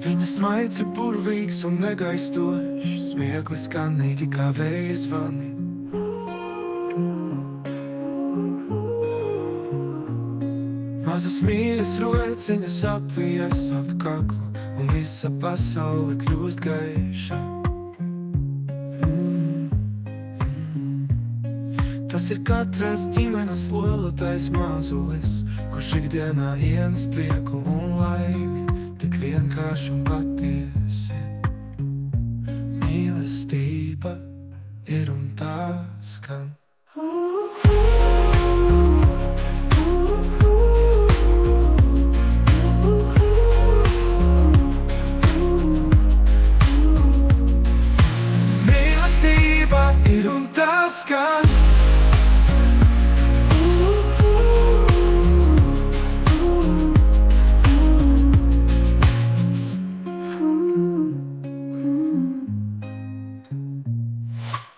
Viņas maids ir burvīgs un negaistošs, smieklis skanīgi kā vēja zvani. Mazas mīļas rociņas apvies ap kaklu, un visa pasaule kļūst gaiša. Tas ir katras ģimenes lolotais mazulis, kurš ikdienā ienes prieku un laimi, tik vienkārši un patiesi. Mīlestība ir un tā skan. Mīlestība ir un tā skan.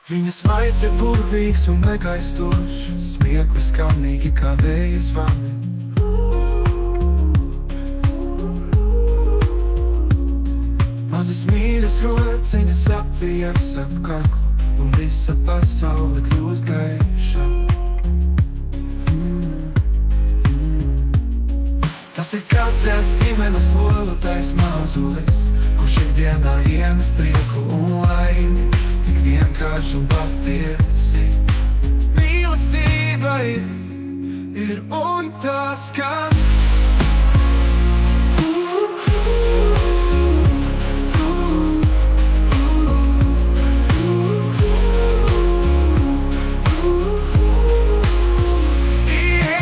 Viņas maids ir burvīgs un negaistošs, smieklis skanīgi kā vēja zvani. Mazas mīļas rociņas apvies ap kaklu, un visa pasaule kļūst gaiša. Tas ir katras ģimenes lolotais mazulis, kurš ikdienā ienes prieku un laimi, tik vienkārši un patiesi. Mīlestība ir un tā skan.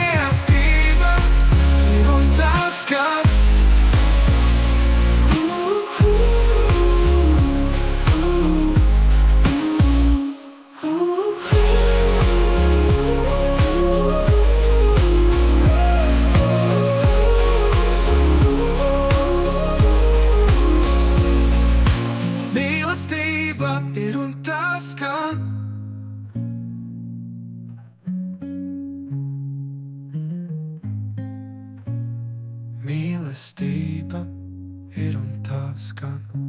Mīlestība ir un tā skan. Mīlestība ir un tā skan. Mīlestība ir un tā skan.